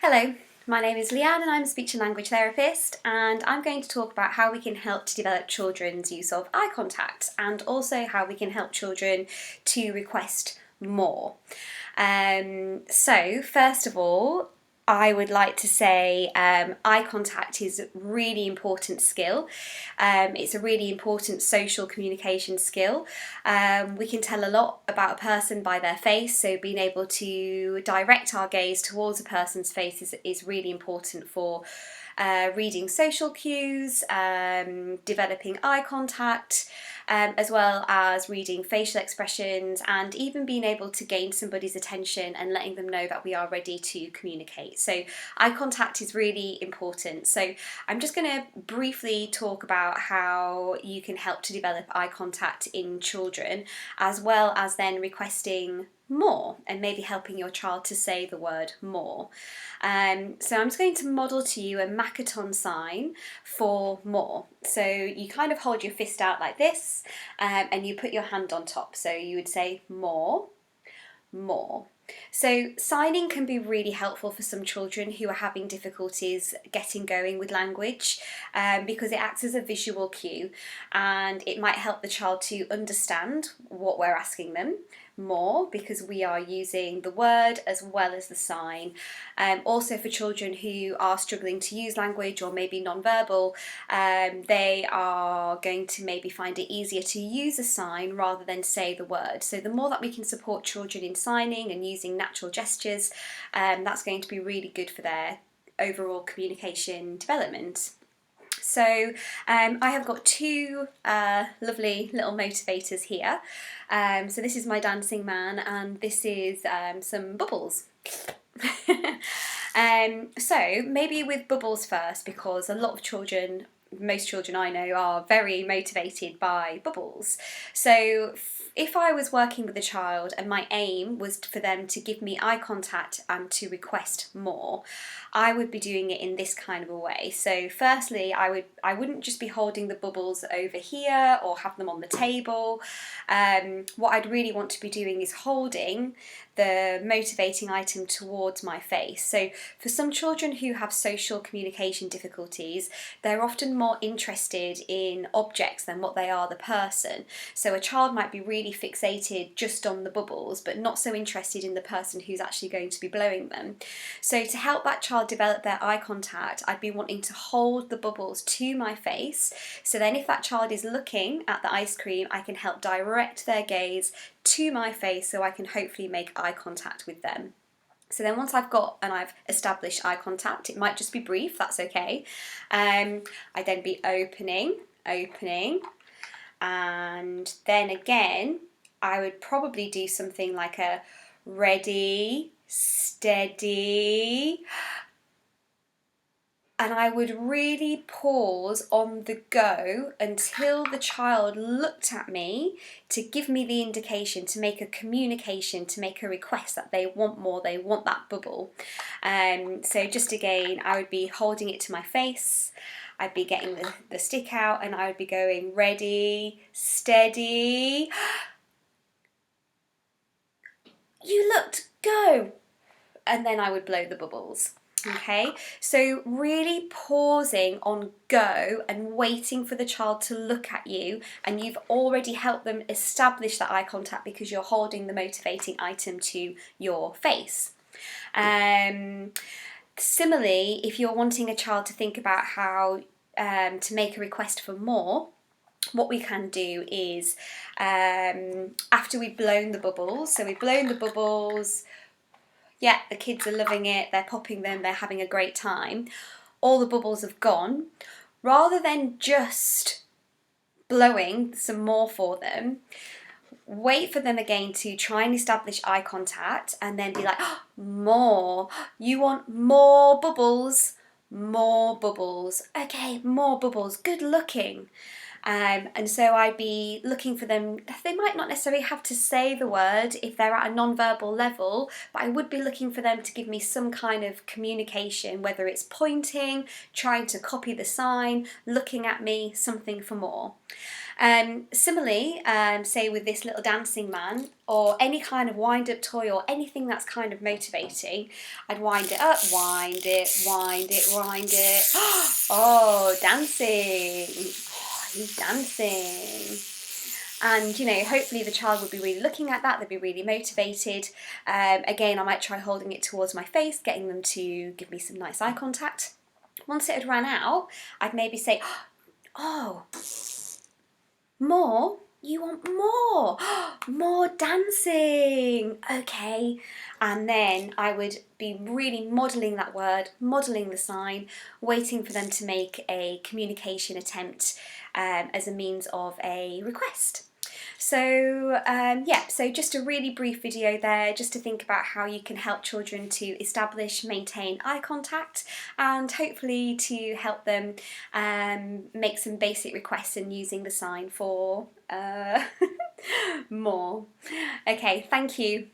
Hello, my name is Leanne and I'm a speech and language therapist, and I'm going to talk about how we can help to develop children's use of eye contact and also how we can help children to request more. So first of all, I would like to say eye contact is a really important skill. It's a really important social communication skill. We can tell a lot about a person by their face, so being able to direct our gaze towards a person's face is really important for reading social cues, developing eye contact, as well as reading facial expressions and even being able to gain somebody's attention and letting them know that we are ready to communicate. So eye contact is really important. So I'm just going to briefly talk about how you can help to develop eye contact in children, as well as then requesting more and maybe helping your child to say the word more. So I'm just going to model to you a Makaton sign for more. So you kind of hold your fist out like this, and you put your hand on top. So you would say more, more. So signing can be really helpful for some children who are having difficulties getting going with language, because it acts as a visual cue and it might help the child to understand what we're asking them more because we are using the word as well as the sign. Also for children who are struggling to use language or maybe non-verbal, they are going to maybe find it easier to use a sign rather than say the word. So the more that we can support children in signing and using natural gestures, that's going to be really good for their overall communication development. So I have got two lovely little motivators here. So this is my dancing man and this is some bubbles. So maybe with bubbles first, because a lot of children, most children I know, are very motivated by bubbles. So if I was working with a child and my aim was for them to give me eye contact and to request more, I would be doing it in this kind of a way. So firstly, I wouldn't just be holding the bubbles over here or have them on the table. What I'd really want to be doing is holding the motivating item towards my face. So for some children who have social communication difficulties, they're often more interested in objects than what they are the person. So a child might be really fixated just on the bubbles but not so interested in the person who's actually going to be blowing them. So to help that child develop their eye contact, I'd be wanting to hold the bubbles to my face, so then if that child is looking at the ice cream, I can help direct their gaze to my face so I can hopefully make eye contact with them. So then once I've established eye contact, it might just be brief, that's okay. I'd then be opening, and then again, I would probably do something like a ready, steady, and I would really pause on the go until the child looked at me to give me the indication, to make a communication, to make a request that they want more, they want that bubble. So just again, I would be holding it to my face, I'd be getting the stick out and I would be going ready, steady, you looked, go, and then I would blow the bubbles. Okay, so really pausing on go and waiting for the child to look at you, and you've already helped them establish that eye contact because you're holding the motivating item to your face. Similarly, if you're wanting a child to think about how to make a request for more, what we can do is after we've blown the bubbles, so we've blown the bubbles, yeah, the kids are loving it, they're popping them, they're having a great time, all the bubbles have gone, rather than just blowing some more for them, wait for them again to try and establish eye contact and then be like, oh, more, you want more bubbles, okay, more bubbles, good looking. And so I'd be looking for them. They might not necessarily have to say the word if they're at a non-verbal level, but I would be looking for them to give me some kind of communication, whether it's pointing, trying to copy the sign, looking at me, something for more. Similarly, say with this little dancing man, or any kind of wind-up toy, or anything that's kind of motivating, I'd wind it up, wind it, wind it, wind it. Oh, dancing! Oh, he's dancing. And hopefully the child would be really looking at that, they'd be really motivated. Again, I might try holding it towards my face, getting them to give me some nice eye contact. Once it had ran out, I'd maybe say, oh, more? You want more? More dancing! Okay. And then I would be really modelling that word, modelling the sign, waiting for them to make a communication attempt as a means of a request. So so just a really brief video there, just to think about how you can help children to establish, maintain eye contact, and hopefully to help them make some basic requests and using the sign for more. Okay, thank you.